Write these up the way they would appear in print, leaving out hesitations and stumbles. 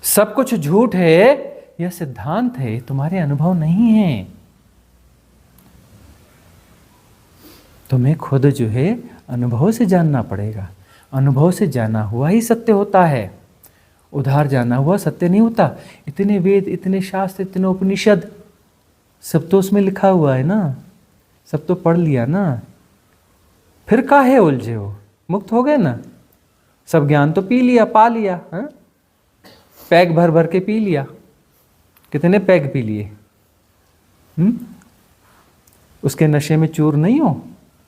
सब कुछ झूठ है, यह सिद्धांत है, तुम्हारे अनुभव नहीं है। तुम्हें खुद जो है अनुभव से जानना पड़ेगा। अनुभव से जाना हुआ ही सत्य होता है, उधार जाना हुआ सत्य नहीं होता। इतने वेद, इतने शास्त्र, इतने उपनिषद, सब तो उसमें लिखा हुआ है ना, सब तो पढ़ लिया ना, फिर काहे उलझे हो? मुक्त हो गए ना, सब ज्ञान तो पी लिया, पा लिया। हाँ, पैग भर भर के पी लिया। कितने पैग पी लिए? उसके नशे में चूर नहीं हो,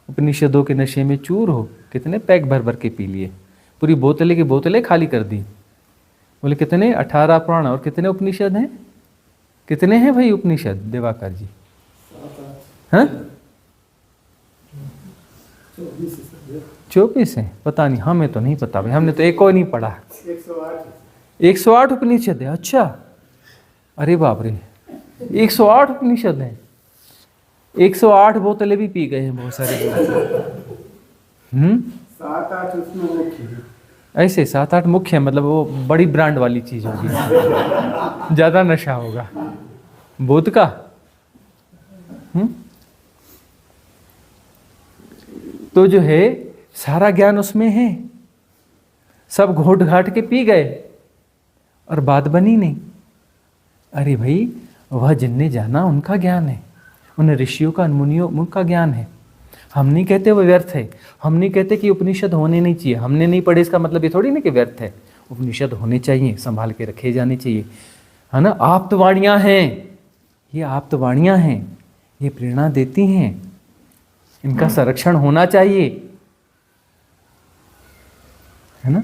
उपनिषदों के नशे में चूर हो। कितने पैग भर भर के पी लिए, पूरी बोतलें की बोतलें खाली कर दी। बोले कितने? 18 पुराण और कितने उपनिषद हैं? कितने हैं भाई उपनिषद दिवाकर जी? हाँ, 24 हैं। पता नहीं, हमें तो नहीं पता भाई, हमने तो एक और नहीं पढ़ा। 108 उपनिषद है। अच्छा, अरे बाप रे, 108 उपनिषद हैं। 108 बोतलें भी पी गए हैं बहुत सारे लोग। 7-8 उसमें मुख्य है। ऐसे 7-8 मुख्य है, मतलब वो बड़ी ब्रांड वाली चीज होगी, ज्यादा नशा होगा बोध का। तो जो है सारा ज्ञान उसमें है, सब घोट घाट के पी गए और बात बनी नहीं। अरे भाई, वह जिनने जाना उनका ज्ञान है, उन ऋषियों का, मुनियों, उनका ज्ञान है। हम नहीं कहते वो व्यर्थ है, हम नहीं कहते कि उपनिषद होने नहीं चाहिए। हमने नहीं पढ़े इसका मतलब ये थोड़ी ना कि व्यर्थ है। उपनिषद होने चाहिए, संभाल के रखे जाने चाहिए, है ना। आप्तवाणियाँ हैं, ये आप्तवाणियाँ हैं, ये प्रेरणा देती हैं, इनका संरक्षण होना चाहिए, है ना।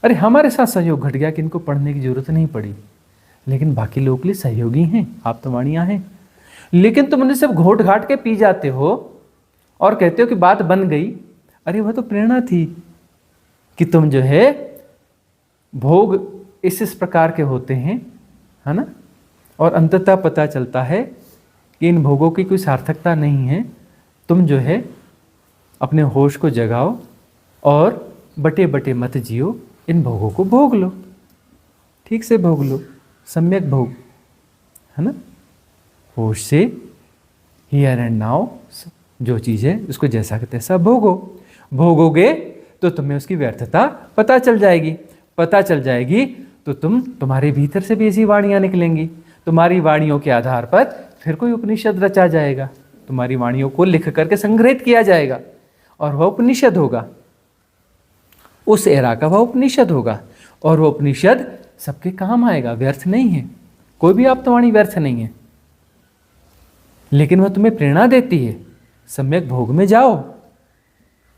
अरे हमारे साथ सहयोग घट गया कि इनको पढ़ने की जरूरत नहीं पड़ी, लेकिन बाकी लोगों के लिए सहयोगी हैं, आप्तवाणियाँ हैं। लेकिन तुम उन्हें सिर्फ घोट घाट के पी जाते हो और कहते हो कि बात बन गई। अरे वह तो प्रेरणा थी कि तुम जो है भोग इस प्रकार के होते हैं, है ना, और अंततः पता चलता है कि इन भोगों की कोई सार्थकता नहीं है। तुम जो है अपने होश को जगाओ और बटे बटे मत जियो, इन भोगों को भोग लो, ठीक से भोग लो, सम्यक भोग, है ना। होश से हियर एंड नाउ जो चीज़ है उसको जैसा कि तैसा भोगो। भोगोगे तो तुम्हें उसकी व्यर्थता पता चल जाएगी। पता चल जाएगी तो तुम्हारे भीतर से भी ऐसी वाणियाँ निकलेंगी। तुम्हारी वाणियों के आधार पर फिर कोई उपनिषद रचा जाएगा, तुम्हारी वाणियों को लिख करके संग्रहित किया जाएगा और वह उपनिषद होगा, उस एरा का वह उपनिषद होगा। और वह उपनिषद सबके काम आएगा, व्यर्थ नहीं है। कोई भी आप्तवाणी व्यर्थ नहीं है, लेकिन वह तुम्हें प्रेरणा देती है, सम्यक भोग में जाओ,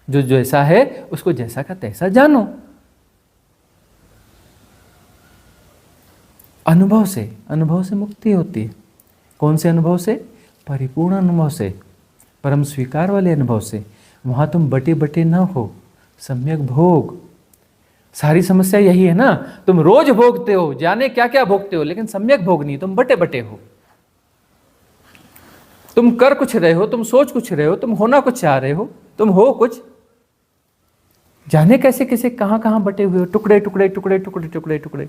जो जैसा है उसको जैसा का तैसा जानो। अनुभव से मुक्ति होती है। कौन से अनुभव से? परिपूर्ण अनुभव से, परम स्वीकार वाले अनुभव से। वहां तुम बटे बटे न हो, सम्यक भोग। सारी समस्या यही है ना, तुम रोज भोगते हो, जाने क्या क्या भोगते हो, लेकिन सम्यक भोग नहीं, तुम बटे बटे हो। तुम कर कुछ रहे हो, तुम सोच कुछ रहे हो, तुम होना कुछ चाह रहे हो, तुम हो कुछ, जाने कैसे कैसे कहां कहां बटे हुए हो, टुकड़े टुकड़े टुकड़े टुकड़े टुकड़े टुकड़े।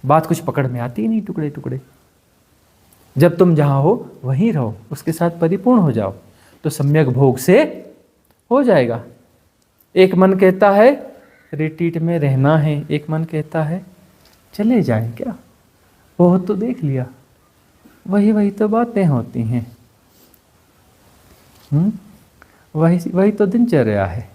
बात कुछ पकड़ में आती ही नहीं, टुकड़े टुकड़े। जब तुम जहां हो वहीं रहो, उसके साथ परिपूर्ण हो जाओ, तो सम्यक भोग से हो जाएगा। एक मन कहता है रिट्रीट में रहना है, एक मन कहता है चले जाएं क्या, वो तो देख लिया, वही वही तो बातें होती हैं। वही तो दिनचर्या है।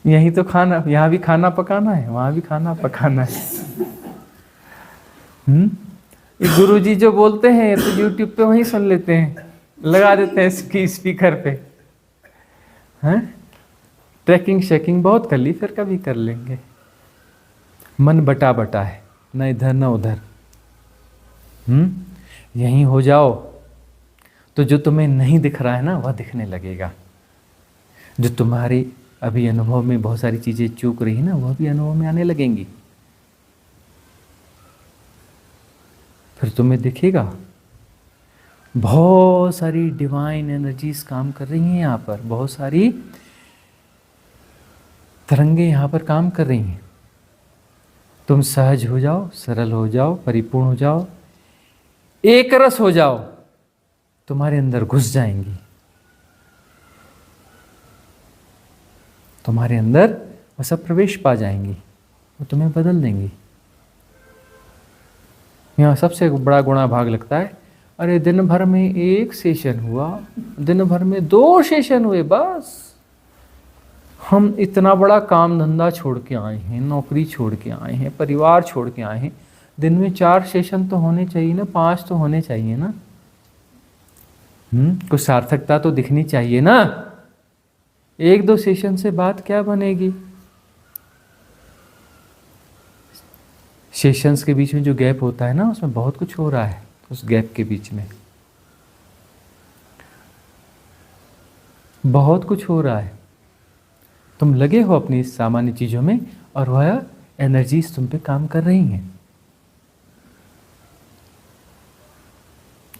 यही तो खाना, यहाँ भी खाना पकाना है, वहाँ भी खाना पकाना है। गुरुजी जो बोलते हैं तो यूट्यूब पे वही सुन लेते हैं, लगा देते हैं इसकी स्पीकर पे। हैं, ट्रैकिंग शेकिंग बहुत कर ली, फिर कभी कर लेंगे। मन बटा बटा है, न इधर न उधर। यहीं हो जाओ तो जो तुम्हें नहीं दिख रहा है ना, वह दिखने लगेगा। जो तुम्हारी अभी अनुभव में बहुत सारी चीजें चूक रही है ना, वह भी अनुभव में आने लगेंगी। फिर तुम्हें दिखेगा बहुत सारी डिवाइन एनर्जीज काम कर रही हैं यहाँ पर, बहुत सारी तरंगे यहाँ पर काम कर रही हैं। तुम सहज हो जाओ, सरल हो जाओ, परिपूर्ण हो जाओ, एक रस हो जाओ, तुम्हारे अंदर घुस जाएंगी, तुम्हारे अंदर वो सब प्रवेश पा जाएंगी, वो तुम्हें बदल देंगी। यहाँ सबसे बड़ा गुणा भाग लगता है, अरे दिन भर में एक सेशन हुआ, दिन भर में 2 सेशन हुए, बस हम इतना बड़ा काम धंधा छोड़ के आए हैं, नौकरी छोड़ के आए हैं, परिवार छोड़ के आए हैं, दिन में 4 सेशन तो होने चाहिए ना, 5 तो होने चाहिए ना। कुछ सार्थकता तो दिखनी चाहिए ना। 1-2 सेशन से बात क्या बनेगी। सेशंस के बीच में जो गैप होता है ना, उसमें बहुत कुछ हो रहा है, उस गैप के बीच में बहुत कुछ हो रहा है। तुम लगे हो अपनी सामान्य चीजों में और वह एनर्जीज तुम पे काम कर रही हैं।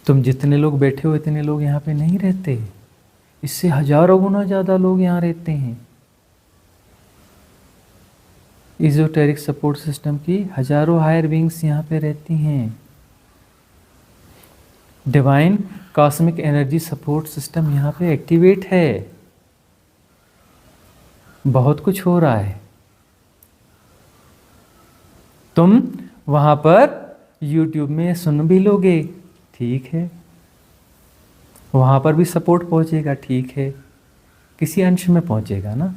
तुम जितने लोग बैठे हो इतने लोग यहाँ पे नहीं रहते, इससे हजारों गुना ज्यादा लोग यहाँ रहते हैं। इजोटेरिक सपोर्ट सिस्टम की हजारों हायर बीइंग्स यहाँ पे रहती हैं। Divine cosmic energy support system यहाँ पे एक्टिवेट है। बहुत कुछ हो रहा है। तुम वहां पर YouTube में सुन भी लोगे, ठीक है, वहां पर भी सपोर्ट पहुंचेगा, ठीक है, किसी अंश में पहुंचेगा ना,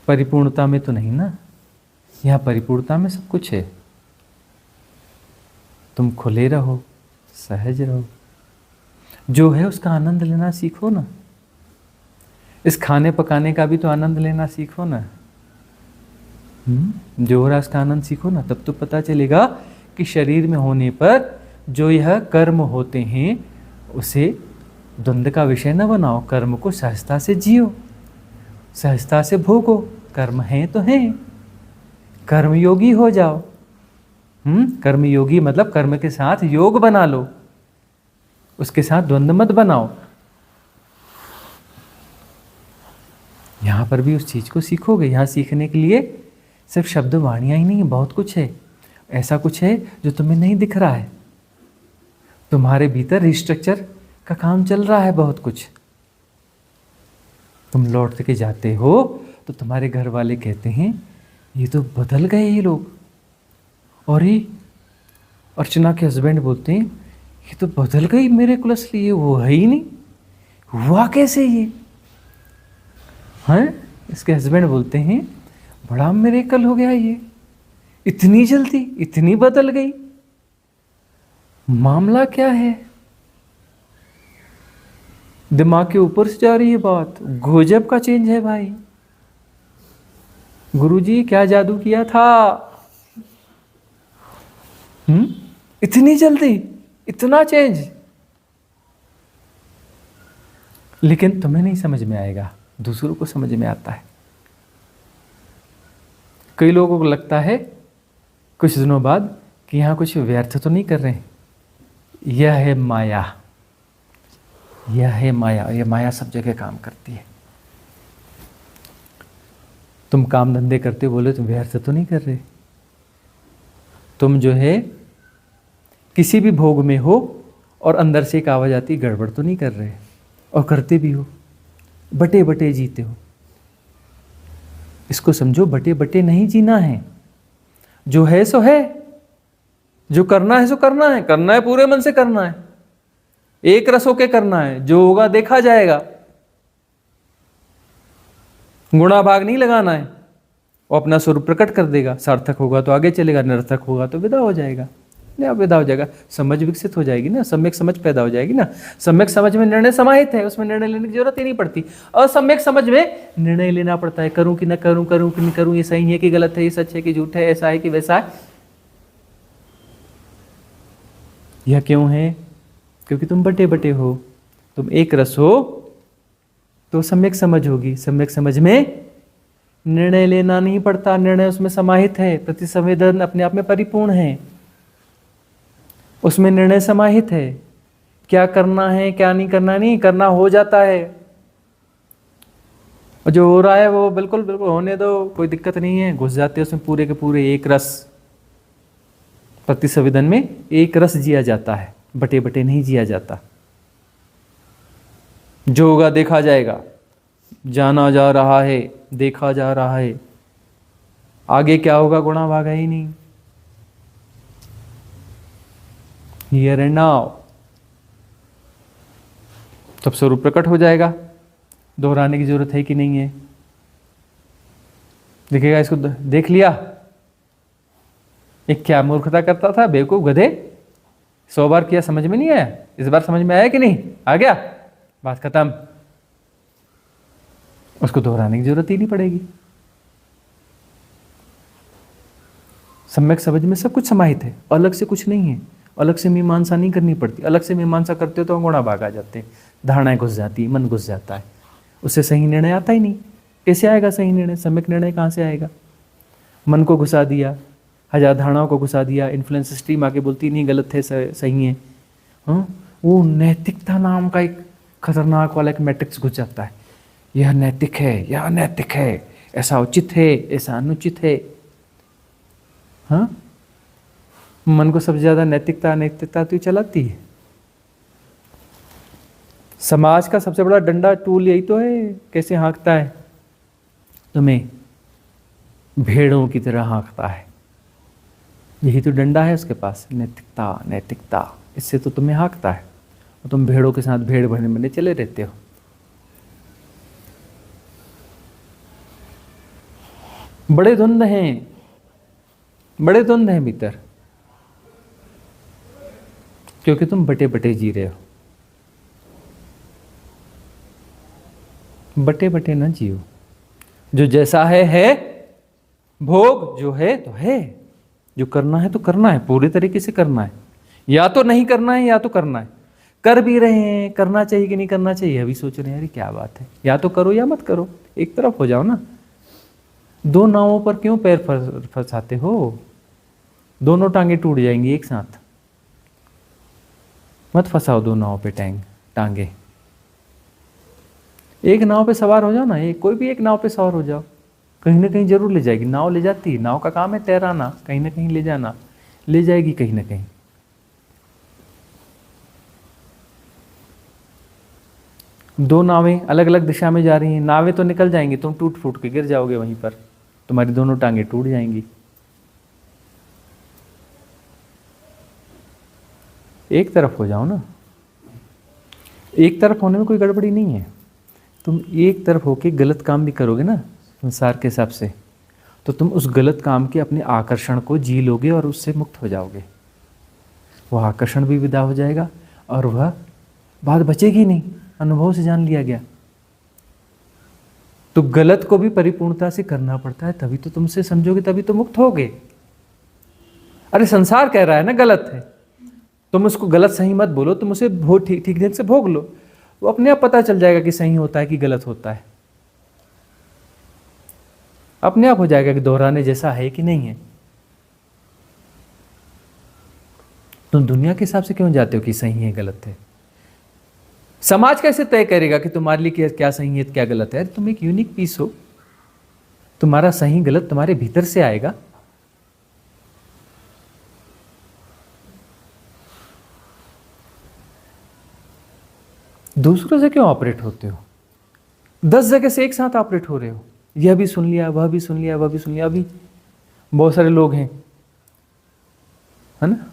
परिपूर्णता में तो नहीं ना। यहाँ परिपूर्णता में सब कुछ है। तुम खुले रहो, सहज रहो, जो है उसका आनंद लेना सीखो ना। इस खाने पकाने का भी तो आनंद लेना सीखो ना। जो हो रहा है उसका आनंद सीखो ना, तब तो पता चलेगा कि शरीर में होने पर जो यह कर्म होते हैं उसे द्वंद्व का विषय न बनाओ। कर्म को सहजता से जियो, सहजता से भोगो। कर्म है तो है, कर्मयोगी हो जाओ। कर्मयोगी मतलब कर्म के साथ योग बना लो, उसके साथ द्वंद्व मत बनाओ। यहां पर भी उस चीज को सीखोगे। यहां सीखने के लिए सिर्फ शब्द वाणियां ही नहीं, बहुत कुछ है। ऐसा कुछ है जो तुम्हें नहीं दिख रहा है, तुम्हारे भीतर रिस्ट्रक्चर का काम चल रहा है बहुत कुछ। तुम लौट के जाते हो तो तुम्हारे घर वाले कहते हैं ये तो बदल गए ये लोग। और ही अर्चना के हस्बैंड बोलते हैं ये तो बदल गई मेरे कुलसली, ये वो है ही नहीं, हुआ कैसे ये हैं। इसके हस्बैंड बोलते हैं बड़ा मिरेकल हो गया, ये इतनी जल्दी इतनी बदल गई, मामला क्या है। दिमाग के ऊपर से जा रही है बात, गजब का चेंज है भाई। गुरुजी क्या जादू किया था, इतनी जल्दी इतना चेंज। लेकिन तुम्हें नहीं समझ में आएगा, दूसरों को समझ में आता है। कई लोगों को लगता है कुछ दिनों बाद कि यहां कुछ व्यर्थ तो नहीं कर रहे हैं। यह है माया, यह है माया। यह माया सब जगह काम करती है। तुम काम धंधे करते बोले तुम व्यर्थ तो नहीं कर रहे। तुम जो है किसी भी भोग में हो और अंदर से एक आवाज आती गड़बड़ तो नहीं कर रहे, और करते भी हो, बटे बटे जीते हो। इसको समझो, बटे बटे नहीं जीना है। जो है सो है, जो करना है सो करना है, करना है पूरे मन से करना है, एक रस होके करना है। जो होगा देखा जाएगा, गुणा भाग नहीं लगाना है। वो अपना स्वरूप प्रकट कर देगा। सार्थक होगा तो आगे चलेगा, निरर्थक होगा तो विदा हो जाएगा। विदा हो जाएगा, समझ विकसित हो जाएगी ना, सम्यक समझ पैदा हो जाएगी ना। सम्यक समझ में निर्णय समाहित है, उसमें निर्णय लेने की जरूरत ही नहीं पड़ती। असम्यक समझ में निर्णय लेना पड़ता है, करूं कि न करूं, करूं कि नहीं करूं, ये सही है कि गलत है, ये सच है कि झूठ है, ऐसा है कि वैसा है। यह क्यों है? क्योंकि तुम बटे बटे हो। तुम एक रस हो तो सम्यक समझ होगी। सम्यक समझ में निर्णय लेना नहीं पड़ता, निर्णय उसमें समाहित है। प्रतिसंवेदन अपने आप में परिपूर्ण है, उसमें निर्णय समाहित है। क्या करना है क्या नहीं करना, नहीं करना हो जाता है। और जो हो रहा है वो बिल्कुल बिल्कुल होने दो, कोई दिक्कत नहीं है। घुस जाते हैं उसमें पूरे के पूरे एक रस। प्रति संवेदन में एक रस जिया जाता है, बटे बटे नहीं जिया जाता। जो होगा देखा जाएगा, जाना जा रहा है, देखा जा रहा है। आगे क्या होगा गुणा भागा ही नहीं। हियर एंड नाउ तब स्वरूप प्रकट हो जाएगा। दोहराने की जरूरत है कि नहीं है? देखिएगा, इसको देख लिया। एक क्या मूर्खता करता था, बेवकूफ गधे। 100 बार किया, समझ में नहीं आया। इस बार समझ में आया कि नहीं? आ गया, बात खत्म। उसको दोहराने की जरूरत ही नहीं पड़ेगी। सम्यक समझ में सब कुछ समाहित है, अलग से कुछ नहीं है। अलग से मीमांसा नहीं करनी पड़ती। अलग से मीमांसा करते हो तो गुणा भाग आ जाते हैं, धारणाएं घुस जाती है, मन घुस जाता है, उससे सही निर्णय आता ही नहीं। कैसे आएगा सही निर्णय? सम्यक निर्णय कहाँ से आएगा? मन को घुसा दिया, हजार धारणाओं को घुसा दिया, इन्फ्लुएंस स्ट्रीम आके बोलती नहीं गलत है सही है। हाँ, वो नैतिकता नाम का एक खतरनाक वाला एक मैट्रिक्स घुस जाता है। यह नैतिक है, यह अनैतिक है, ऐसा उचित है, ऐसा अनुचित है। हाँ, मन को सबसे ज्यादा नैतिकता अनैतिकता तो चलाती है। समाज का सबसे बड़ा डंडा टूल यही तो है। कैसे हाँकता है तुम्हें? भेड़ों की तरह हाँकता है। यही तो डंडा है उसके पास, नैतिकता नैतिकता। इससे तो तुम्हें हाँकता है और तुम भेड़ों के साथ भेड़ बने बने चले रहते हो। बड़े द्वंद्व हैं, बड़े द्वंद्व हैं भीतर, क्योंकि तुम बटे बटे जी रहे हो। बटे बटे ना जियो। जो जैसा है भोग, जो है तो है, जो करना है तो करना है, पूरे तरीके से करना है। या तो नहीं करना है या तो करना है। कर भी रहे हैं, करना चाहिए कि नहीं करना चाहिए अभी सोच रहे हैं, अरे क्या बात है, या तो करो या मत करो, एक तरफ हो जाओ ना। दो नावों पर क्यों पैर फंसाते हो? दोनों टांगे टूट जाएंगी एक साथ। मत फंसाओ दो नावों पे टांगे। एक नाव पे सवार हो जाओ ना, कोई भी एक नाव पे सवार हो जाओ, कहीं ना कहीं जरूर ले जाएगी। नाव ले जाती है, नाव का काम है तैराना, कहीं ना कहीं ले जाना, ले जाएगी कहीं ना कहीं। दो नावें अलग अलग दिशा में जा रही हैं, नावें तो निकल जाएंगी, तुम टूट फूट के गिर जाओगे वहीं पर, तुम्हारी दोनों टांगे टूट जाएंगी। एक तरफ हो जाओ ना। एक तरफ होने में कोई गड़बड़ी नहीं है। तुम एक तरफ होके गलत काम भी करोगे ना संसार के हिसाब से, तो तुम उस गलत काम के अपने आकर्षण को जी लोगे और उससे मुक्त हो जाओगे। वह आकर्षण भी विदा हो जाएगा और वह बात बचेगी नहीं, अनुभव से जान लिया गया। तो गलत को भी परिपूर्णता से करना पड़ता है, तभी तो तुमसे समझोगे, तभी तो मुक्त होगे। अरे संसार कह रहा है ना गलत है, तुम उसको गलत सही मत बोलो, तुम उसे ठीक ढंग से भोग लो, वो अपने आप पता चल जाएगा कि सही होता है कि गलत होता है। अपने आप हो जाएगा कि दोहराने जैसा है कि नहीं है। तुम दुनिया के हिसाब से क्यों जाते हो कि सही है गलत है? समाज कैसे तय करेगा कि तुम्हारे लिए क्या सही है क्या गलत है? तुम एक यूनिक पीस हो, तुम्हारा सही गलत तुम्हारे भीतर से आएगा। दूसरों से क्यों ऑपरेट होते हो? 10 जगह से एक साथ ऑपरेट हो रहे हो, यह भी सुन लिया, वह भी सुन लिया, वह भी सुन लिया। अभी बहुत सारे लोग हैं, है ना,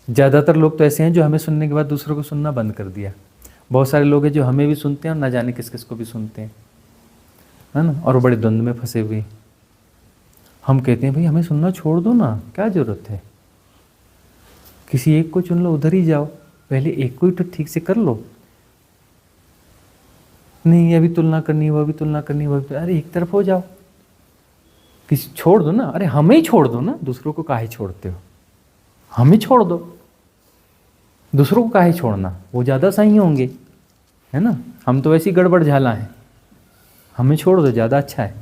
ज़्यादातर लोग तो ऐसे हैं जो हमें सुनने के बाद दूसरों को सुनना बंद कर दिया। बहुत सारे लोग हैं जो हमें भी सुनते हैं और ना जाने किस किस को भी सुनते हैं, है ना, और बड़े द्वंद्व में फंसे हुए। हम कहते हैं भाई हमें सुनना छोड़ दो ना, क्या ज़रूरत है, किसी एक को चुन लो, उधर ही जाओ, पहले एक को ही तो ठीक से कर लो। नहीं ये भी तुलना करनी, वह भी तुलना करनी, वह भी, अरे एक तरफ हो जाओ, किसी छोड़ दो ना। अरे हमें ही छोड़ दो ना, दूसरों को काहे छोड़ते हो? हमें छोड़ दो, दूसरों को काहे छोड़ना, वो ज़्यादा सही होंगे, है ना। हम तो वैसी गड़बड़ झाला हैं, हमें छोड़ दो, ज़्यादा अच्छा है।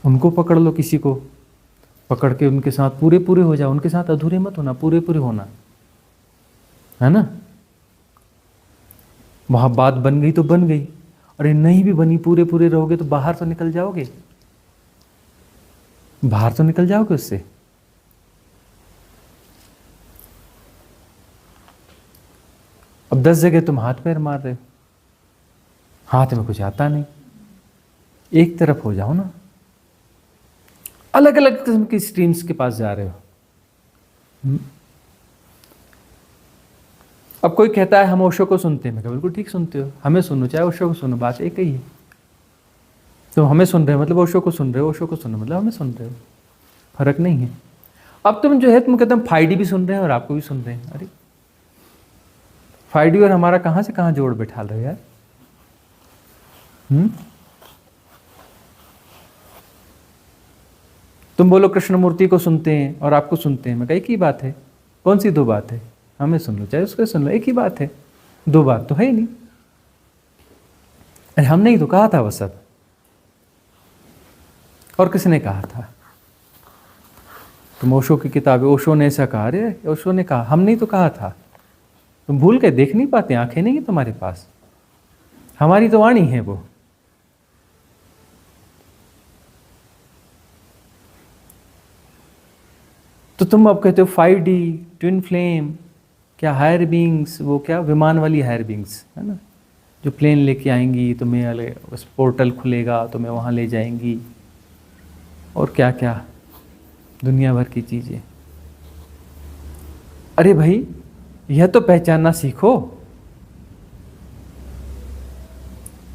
उनको पकड़ लो, किसी को पकड़ के उनके साथ पूरे पूरे हो जाओ, उनके साथ अधूरे मत होना, पूरे पूरे होना, है ना। वहां बात बन गई तो बन गई, और ये नहीं भी बनी, पूरे पूरे रहोगे तो बाहर तो निकल जाओगे, बाहर तो निकल जाओगे उससे। अब 10 जगह तुम हाथ पैर मार रहे हो, हाथ में कुछ आता नहीं, एक तरफ हो जाओ ना। अलग अलग किस्म की स्ट्रीम्स के पास जा रहे हो। अब कोई कहता है हम ओशो को सुनते हैं, मैं कहा बिल्कुल ठीक सुनते हो, हमें सुनो चाहे ओशो को सुनो, बात एक ही है। तो हमें सुन रहे हो मतलब ओशो को सुन रहे हो, ओशो को सुनो मतलब हमें सुन रहे हो, फर्क नहीं है। अब तुम जो है तुम कहते हो फाइडी भी सुन रहे हैं और आपको भी सुन रहे हैं, अरे फाइडी और हमारा कहां से कहां जोड़ बैठा रहे हो यार। तुम बोलो कृष्णमूर्ति को सुनते हैं और आपको सुनते हैं, मैं कहा एक ही बात है, कौन सी दो बात है, हमें सुन लो चाहे उसको सुन लो, एक ही बात है, दो बात तो है ही नहीं। अरे हमने ही तो कहा था वो सब, और किसने कहा था? तुम ओशो की किताबें, ओशो ने ऐसा कहा, अरे ओशो ने कहा, हमने ही तो कहा था। तुम भूल के देख नहीं पाते, आंखें नहीं है तुम्हारे पास, हमारी तो वाणी है वो। तो तुम अब कहते हो 5D ट्विन फ्लेम, क्या हायर बींग्स, वो क्या विमान वाली हायर बींग्स है ना, जो प्लेन लेके आएंगी तुम्हें, उस पोर्टल खुलेगा तुम्हें वहाँ ले जाएंगी, और क्या क्या दुनिया भर की चीज़ें। अरे भाई यह तो पहचानना सीखो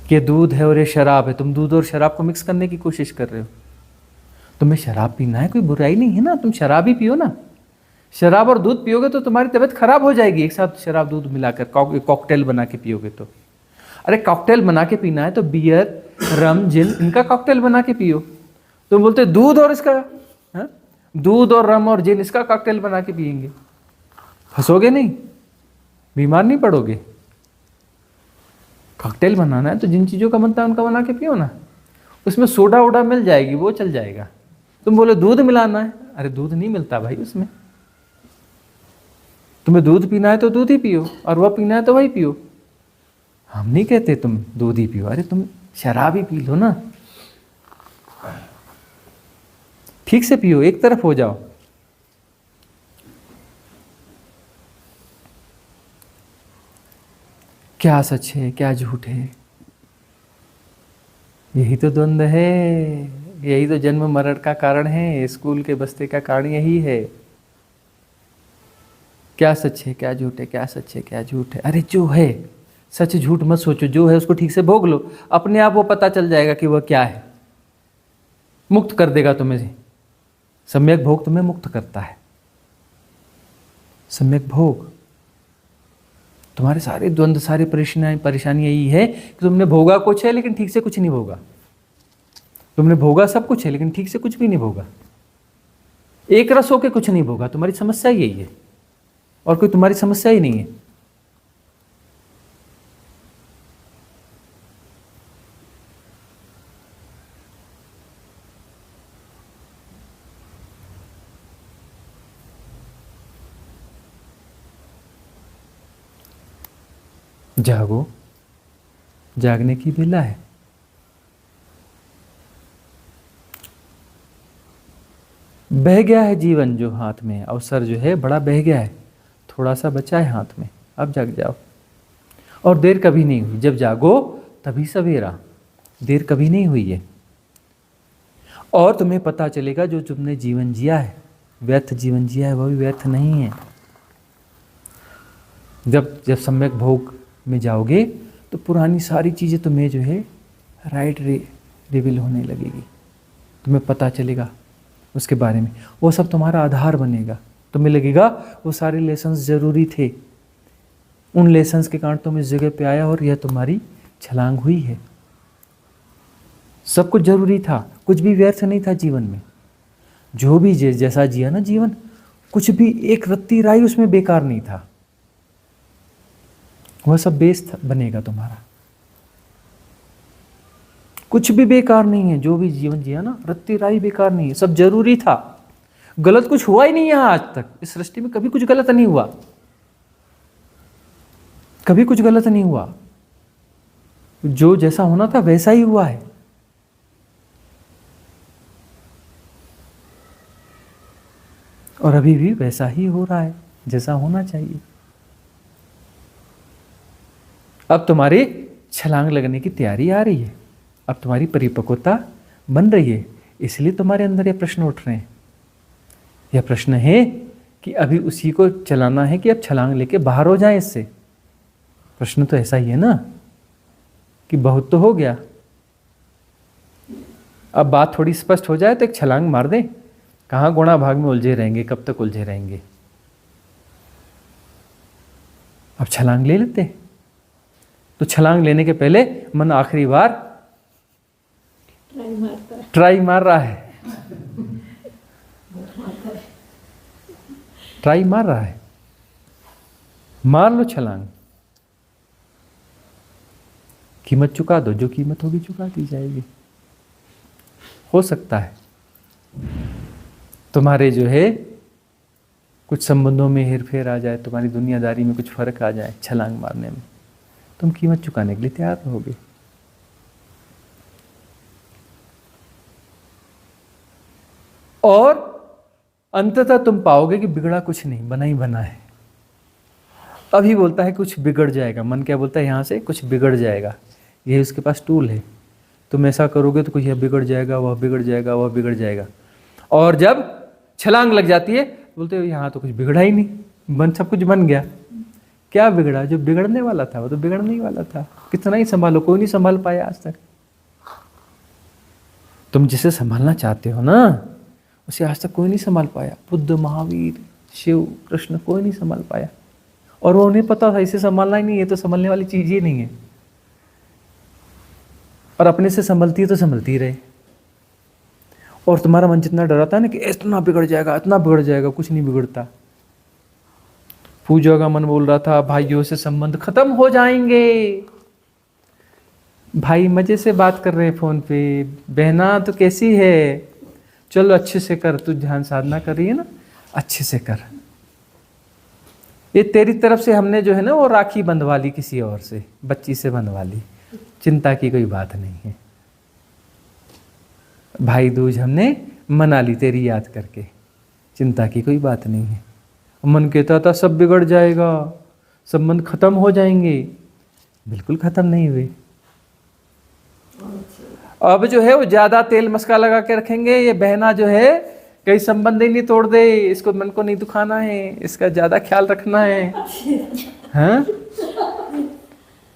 कि दूध है और ये शराब है, तुम दूध और शराब को मिक्स करने की कोशिश कर रहे हो। तुम्हें शराब पीना है, कोई बुराई नहीं है ना, तुम शराब ही पियो ना। शराब और दूध पियोगे तो तुम्हारी तबीयत खराब हो जाएगी, एक साथ शराब दूध मिलाकर कॉकटेल बना के पियोगे तो। अरे कॉकटेल बना के पीना है तो बियर, रम, जिन, इनका कॉकटेल बना के पियो। तुम बोलते दूध और इसका, हा? दूध और रम और जिन इसका कॉकटेल बना के पियेंगे, फंसोगे नहीं, बीमार नहीं पड़ोगे। कॉकटेल बनाना है तो जिन चीज़ों का बनता है उनका बना के पियो ना, उसमें सोडा वोडा मिल जाएगी, वो चल जाएगा। तुम बोले दूध मिलाना है, अरे दूध नहीं मिलता भाई उसमें, तुम्हें दूध पीना है तो दूध ही पियो, और वह पीना है तो वही पियो। हम नहीं कहते तुम दूध ही पियो, अरे तुम शराब ही पी लो ना, ठीक से पियो, एक तरफ हो जाओ। क्या सच है क्या झूठ है, यही तो द्वंद्व है, यही तो जन्म मरण का कारण है, स्कूल के बस्ते का कारण यही है। क्या सच है क्या झूठ है, क्या सच है क्या झूठ है, अरे जो है, सच झूठ मत सोचो, जो है उसको ठीक से भोग लो, अपने आप वो पता चल जाएगा कि वह क्या है, मुक्त कर देगा तुम्हें। सम्यक भोग तुम्हें मुक्त करता है, सम्यक भोग। तुम्हारे सारे द्वंद्व, सारी परेशानी यही है कि तुमने भोगा कुछ है लेकिन ठीक से कुछ नहीं भोगा, तुमने भोगा सब कुछ है लेकिन ठीक से कुछ भी नहीं भोगा, एक रस होके कुछ नहीं भोगा। तुम्हारी समस्या यही है, और कोई तुम्हारी समस्या ही नहीं है। जागो, जागने की बेला है। बह गया है जीवन जो हाथ में, अवसर जो है बड़ा बह गया है, थोड़ा सा बचा है हाथ में, अब जाग जाओ। और देर कभी नहीं हुई, जब जागो तभी सवेरा, देर कभी नहीं हुई है। और तुम्हें पता चलेगा जो तुमने जीवन जिया है, व्यर्थ जीवन जिया है, वह भी व्यर्थ नहीं है। जब सम्यक भोग में जाओगे तो पुरानी सारी चीज़ें तुम्हें जो है राइट रिवील होने लगेगी, तुम्हें पता चलेगा उसके बारे में, वो सब तुम्हारा आधार बनेगा। तुम्हें लगेगा वो सारे लेसन्स ज़रूरी थे, उन लेसन्स के कारण तुम इस जगह पे आया और यह तुम्हारी छलांग हुई है। सब कुछ जरूरी था, कुछ भी व्यर्थ नहीं था जीवन में। जो भी जैसा जिया ना जीवन, कुछ भी एक रत्ती राई उसमें बेकार नहीं था, वह सब बेस बनेगा तुम्हारा। कुछ भी बेकार नहीं है, जो भी जीवन जिया ना, रत्ती राई बेकार नहीं है, सब जरूरी था। गलत कुछ हुआ ही नहीं यहां आज तक, इस सृष्टि में कभी कुछ गलत नहीं हुआ, कभी कुछ गलत नहीं हुआ। जो जैसा होना था वैसा ही हुआ है। और अभी भी वैसा ही हो रहा है जैसा होना चाहिए। अब तुम्हारी छलांग लगने की तैयारी आ रही है, अब तुम्हारी परिपक्वता बन रही है, इसलिए तुम्हारे अंदर ये प्रश्न उठ रहे हैं। यह प्रश्न है कि अभी उसी को चलाना है कि अब छलांग लेके बाहर हो जाए इससे। प्रश्न तो ऐसा ही है ना कि बहुत तो हो गया, अब बात थोड़ी स्पष्ट हो जाए तो एक छलांग मार दे। कहाँ गुणा भाग में उलझे रहेंगे, कब तक उलझे रहेंगे। अब छलांग ले लेते। तो छलांग लेने के पहले मन आखिरी बार ट्राई मार रहा है, ट्राई मार रहा है। मार लो छलांग, कीमत चुका दो, जो कीमत होगी चुका दी जाएगी। हो सकता है तुम्हारे जो है कुछ संबंधों में हेरफेर आ जाए, तुम्हारी दुनियादारी में कुछ फर्क आ जाए, छलांग मारने में तुम कीमत चुकाने के लिए तैयार रहोगे। और अंततः तुम पाओगे कि बिगड़ा कुछ नहीं, बना ही बना है। अभी बोलता है कुछ बिगड़ जाएगा, मन क्या बोलता है, यहां से कुछ बिगड़ जाएगा। ये उसके पास टूल है, तुम ऐसा करोगे तो कुछ यह बिगड़ जाएगा, वह बिगड़ जाएगा, वह बिगड़ जाएगा। और जब छलांग लग जाती है बोलते हो यहाँ तो कुछ बिगड़ा ही नहीं, सब कुछ बन गया। क्या बिगड़ा? जो बिगड़ने वाला था वो तो बिगड़ने ही वाला था। कितना ही संभालो, कोई नहीं संभाल पाया आज तक। तुम जिसे संभालना चाहते हो ना उसे आज तक कोई नहीं संभाल पाया। बुद्ध, महावीर, शिव, कृष्ण, कोई नहीं संभाल पाया। और वो उन्हें पता था इसे संभालना ही नहीं है, तो संभालने वाली चीज ही नहीं है। और अपने से संभलती है तो संभलती रहे। और तुम्हारा मन जितना डरा था ना कि इतना बिगड़ जाएगा, इतना बिगड़ जाएगा, कुछ नहीं बिगड़ता। पूजा का मन बोल रहा था भाइयों से संबंध खत्म हो जाएंगे, भाई मजे से बात कर रहे हैं फोन पे, बहना तो कैसी है, चलो अच्छे से कर, तू ध्यान साधना कर रही है ना, अच्छे से कर। ये तेरी तरफ से हमने जो है ना वो राखी बंधवा ली किसी और से, बच्ची से बंधवा ली, चिंता की कोई बात नहीं है। भाई दूज हमने मना ली तेरी याद करके, चिंता की कोई बात नहीं है। मन कहता था सब बिगड़ जाएगा, संबंध खत्म हो जाएंगे, बिल्कुल खत्म नहीं हुए। अब जो है वो ज्यादा तेल मस्का लगा के रखेंगे। ये बहना जो है कहीं संबंध ही नहीं तोड़ दे, इसको मन को नहीं दुखाना है, इसका ज्यादा ख्याल रखना है, हाँ?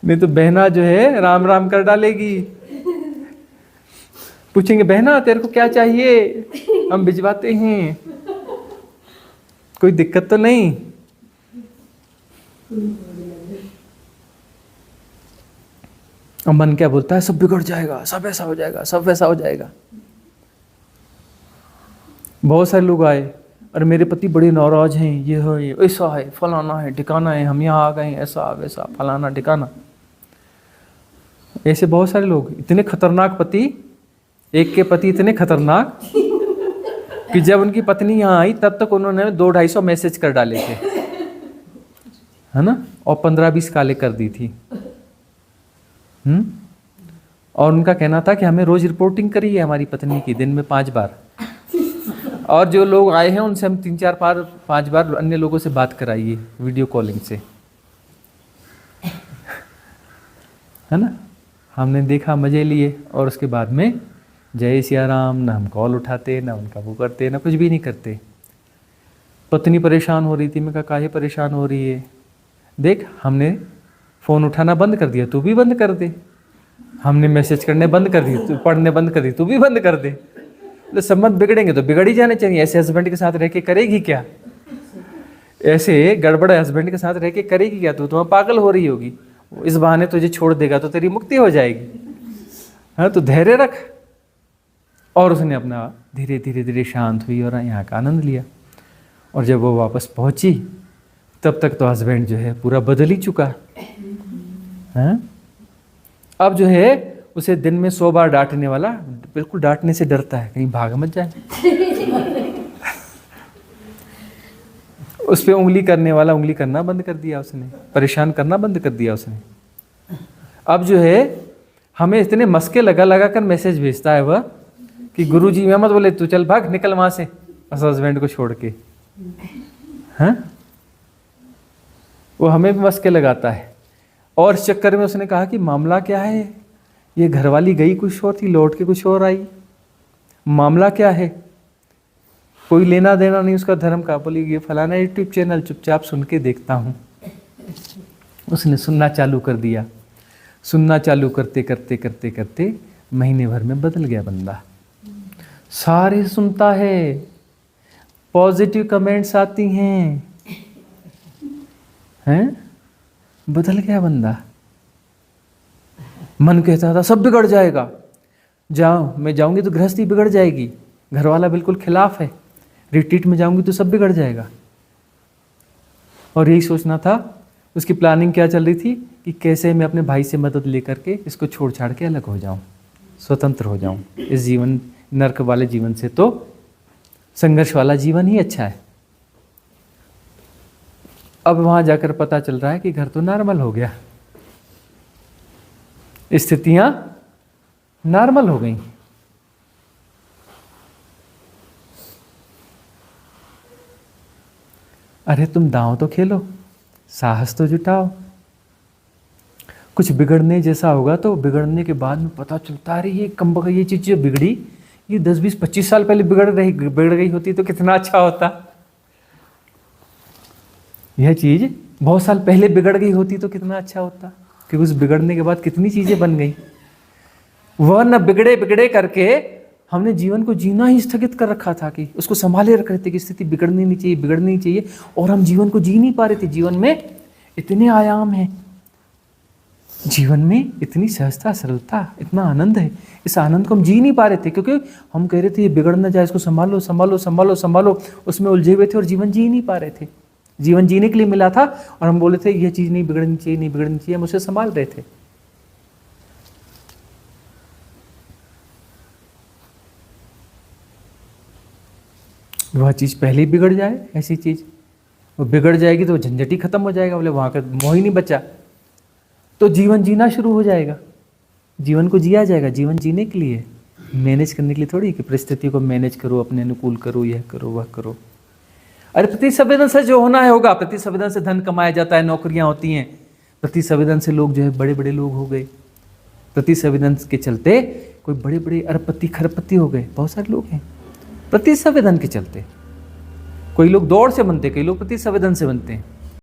नहीं तो बहना जो है राम राम कर डालेगी। पूछेंगे बहना तेरे को क्या चाहिए, हम भिजवाते हैं, कोई दिक्कत तो नहीं। और मन क्या बोलता है, सब बिगड़ जाएगा, सब ऐसा हो जाएगा, सब वैसा हो जाएगा। बहुत सारे लोग आए, अरे मेरे पति बड़े नाराज हैं, ये है, ये ऐसा है, फलाना है, ठिकाना है, हम यहाँ आ गए, ऐसा वैसा, फलाना ठिकाना। ऐसे बहुत सारे लोग, इतने खतरनाक पति, एक के पति इतने खतरनाक कि जब उनकी पत्नी यहाँ आई तब तक उन्होंने 200-250 मैसेज कर डाले थे, है ना, और 15-20 काले कर दी थी। और उनका कहना था कि हमें रोज रिपोर्टिंग करी है हमारी पत्नी की, दिन में 5 बार। और जो लोग आए हैं उनसे हम 3-4-5 बार अन्य लोगों से बात कराइए वीडियो कॉलिंग से, है ना। हमने देखा, मजे लिए, और उसके बाद में जय सिया राम, ना हम कॉल उठाते, ना उनका वो करते, ना कुछ भी नहीं करते। पत्नी परेशान हो रही थी, मैं कहा काहे परेशान हो रही है, देख हमने फ़ोन उठाना बंद कर दिया, तू भी बंद कर दे। हमने मैसेज करने बंद कर दिए, तू पढ़ने बंद कर दी, तू भी बंद कर दे। तो संबंध बिगड़ेंगे तो बिगड़ ही जाने चाहिए। ऐसे हस्बैंड के साथ रह के करेगी क्या, ऐसे गड़बड़ हस्बैंड के साथ रह के करेगी क्या, तू तो पागल हो रही होगी। इस बहाने तुझे छोड़ देगा तो तेरी मुक्ति हो जाएगी, हाँ, तो धैर्य रख। और उसने अपना धीरे धीरे धीरे शांत हुई और यहाँ का आनंद लिया। और जब वो वापस पहुंची तब तक तो हस्बैंड जो है पूरा बदल ही चुका है। अब जो है उसे दिन में 100 बार डांटने वाला बिल्कुल डांटने से डरता है, कहीं भाग मत जाए। उस पे उंगली करने वाला उंगली करना बंद कर दिया उसने, परेशान करना बंद कर दिया उसने। अब जो है हमें इतने मस्के लगा लगा कर मैसेज भेजता है वह कि गुरुजी मैं मत बोले, तू चल भाग निकल वहां से उस हस्बैंड को छोड़ के। हाँ, वो हमें भी मस्के लगाता है। और इस चक्कर में उसने कहा कि मामला क्या है, ये घरवाली गई कुछ और थी, लौट के कुछ और आई, मामला क्या है, कोई लेना देना नहीं उसका धर्म का। बोली ये फलाना यूट्यूब चैनल, चुपचाप सुन के देखता हूँ। उसने सुनना चालू कर दिया। सुनना चालू करते करते करते करते महीने भर में बदल गया बंदा। सारे सुनता है, पॉजिटिव कमेंट्स आती हैं, बदल गया बंदा। मन कहता था सब बिगड़ जाएगा, जाओ मैं जाऊंगी तो गृहस्थी बिगड़ जाएगी, घरवाला बिल्कुल खिलाफ है, रिट्रीट में जाऊंगी तो सब बिगड़ जाएगा। और यही सोचना था। उसकी प्लानिंग क्या चल रही थी कि कैसे मैं अपने भाई से मदद लेकर के इसको छोड़ छाड़ के अलग हो जाऊं, स्वतंत्र हो जाऊं। इस जीवन, नर्क वाले जीवन से तो संघर्ष वाला जीवन ही अच्छा है। अब वहां जाकर पता चल रहा है कि घर तो नॉर्मल हो गया, स्थितियां नॉर्मल हो गई। अरे तुम दांव तो खेलो, साहस तो जुटाओ। कुछ बिगड़ने जैसा होगा तो बिगड़ने के बाद में पता चलता है ये कम ये चीज जो बिगड़ी ये 10, 20, 25 साल पहले बिगड़ गई होती तो कितना अच्छा होता। यह चीज बहुत साल पहले बिगड़ गई होती तो कितना अच्छा होता, क्योंकि उस बिगड़ने के बाद कितनी चीजें बन गई। वह न बिगड़े बिगड़े करके हमने जीवन को जीना ही स्थगित कर रखा था कि उसको संभाले रख रहे थे कि स्थिति बिगड़नी नहीं चाहिए, बिगड़नी नहीं चाहिए, और हम जीवन को जी नहीं पा रहे थे। जीवन में इतने आयाम हैं, जीवन में इतनी सहजता, सरलता, इतना आनंद है, इस आनंद को हम जी नहीं पा रहे थे क्योंकि हम कह रहे थे ये बिगड़ ना जाए, इसको संभालो संभालो संभालो संभालो, उसमें उलझे हुए थे और जीवन जी नहीं पा रहे थे। जीवन जीने के लिए मिला था और हम बोले थे यह चीज नहीं बिगड़नी चाहिए, नहीं बिगड़नी चाहिए, हम उसे संभाल रहे थे। वह चीज पहले ही बिगड़ जाए, ऐसी चीज वो बिगड़ जाएगी तो झंझट ही खत्म हो जाएगा, बोले वहां का मोह ही नहीं बचा, तो जीवन जीना शुरू हो जाएगा। जीवन को जिया जाएगा। जीवन जीने के लिए, मैनेज करने के लिए थोड़ी कि परिस्थितियों को मैनेज करो, अपने अनुकूल करो, यह करो वह करो। अरे प्रति संवेदन से जो होना है होगा। प्रति संवेदन से धन कमाया जाता है, नौकरियां होती हैं। प्रति संवेदन से लोग जो है बड़े बड़े लोग हो गए। प्रति संवेदन के चलते कोई बड़े बड़े अरबपति खरबपति हो गए, बहुत सारे लोग हैं प्रति संवेदन के चलते। कोई लोग दौड़ से बनते, कई लोग प्रति संवेदन से बनते हैं।